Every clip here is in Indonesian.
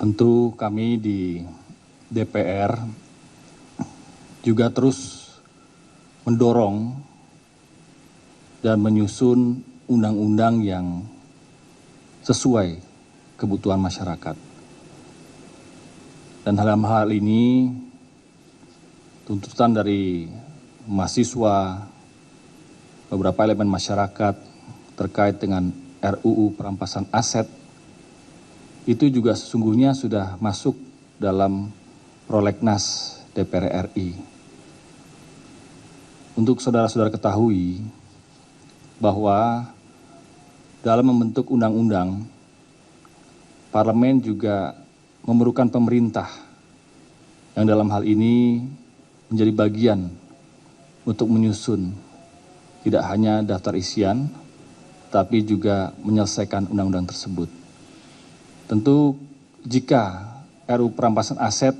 Tentu kami di DPR juga terus mendorong dan menyusun undang-undang yang sesuai kebutuhan masyarakat. Dan dalam hal ini tuntutan dari mahasiswa, beberapa elemen masyarakat terkait dengan RUU perampasan aset itu juga sesungguhnya sudah masuk dalam prolegnas DPR RI. Untuk saudara-saudara ketahui bahwa dalam membentuk undang-undang, parlemen juga memerlukan pemerintah yang dalam hal ini menjadi bagian untuk menyusun tidak hanya daftar isian, tapi juga menyelesaikan undang-undang tersebut. Tentu jika RUU perampasan aset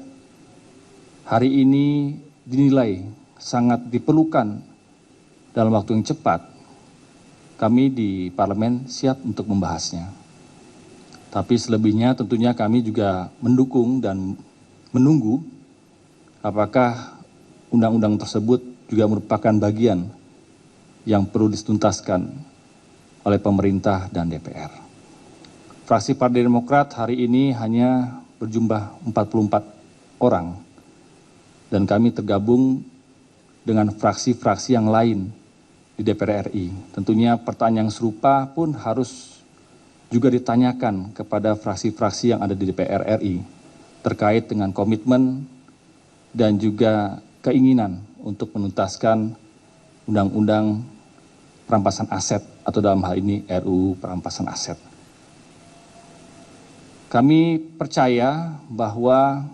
hari ini dinilai sangat diperlukan dalam waktu yang cepat, kami di parlemen siap untuk membahasnya. Tapi selebihnya tentunya kami juga mendukung dan menunggu apakah undang-undang tersebut juga merupakan bagian yang perlu dituntaskan oleh pemerintah dan DPR. Fraksi Partai Demokrat hari ini hanya berjumlah 44 orang dan kami tergabung dengan fraksi-fraksi yang lain di DPR RI. Tentunya pertanyaan yang serupa pun harus juga ditanyakan kepada fraksi-fraksi yang ada di DPR RI terkait dengan komitmen dan juga keinginan untuk menuntaskan undang-undang perampasan aset atau dalam hal ini RUU perampasan aset. Kami percaya bahwa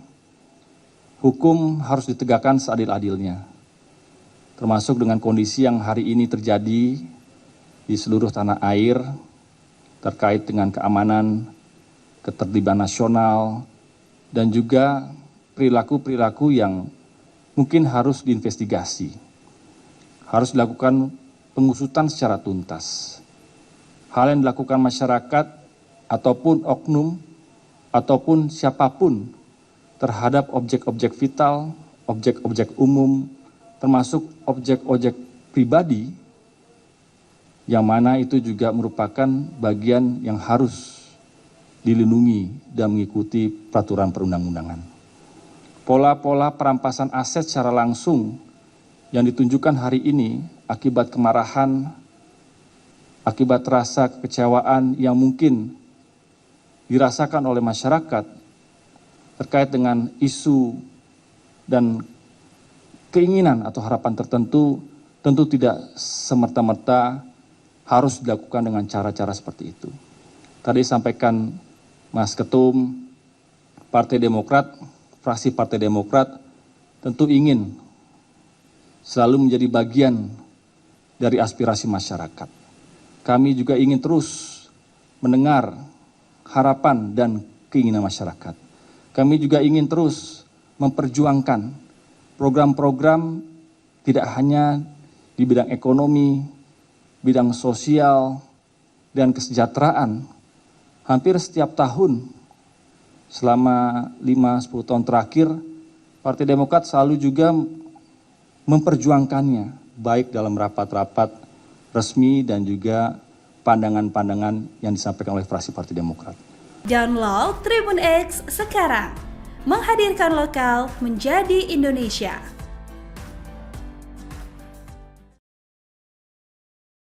hukum harus ditegakkan seadil-adilnya, termasuk dengan kondisi yang hari ini terjadi di seluruh tanah air terkait dengan keamanan, ketertiban nasional, dan juga perilaku-perilaku yang mungkin harus diinvestigasi, harus dilakukan pengusutan secara tuntas. Hal yang dilakukan masyarakat ataupun oknum ataupun siapapun terhadap objek-objek vital, objek-objek umum, termasuk objek-objek pribadi, yang mana itu juga merupakan bagian yang harus dilindungi dan mengikuti peraturan perundang-undangan. Pola-pola perampasan aset secara langsung yang ditunjukkan hari ini akibat kemarahan, akibat rasa kekecewaan yang mungkin dirasakan oleh masyarakat terkait dengan isu dan keinginan atau harapan tertentu, tentu tidak semerta-merta harus dilakukan dengan cara-cara seperti itu. Tadi sampaikan Mas Ketum Partai Demokrat, fraksi Partai Demokrat tentu ingin selalu menjadi bagian dari aspirasi masyarakat. Kami juga ingin terus mendengar harapan dan keinginan masyarakat. Kami juga ingin terus memperjuangkan program-program tidak hanya di bidang ekonomi, bidang sosial, dan kesejahteraan. Hampir setiap tahun selama 5-10 tahun terakhir, Partai Demokrat selalu juga memperjuangkannya, baik dalam rapat-rapat resmi dan juga pandangan-pandangan yang disampaikan oleh fraksi Partai Demokrat. Download Tribun X sekarang, menghadirkan lokal menjadi Indonesia.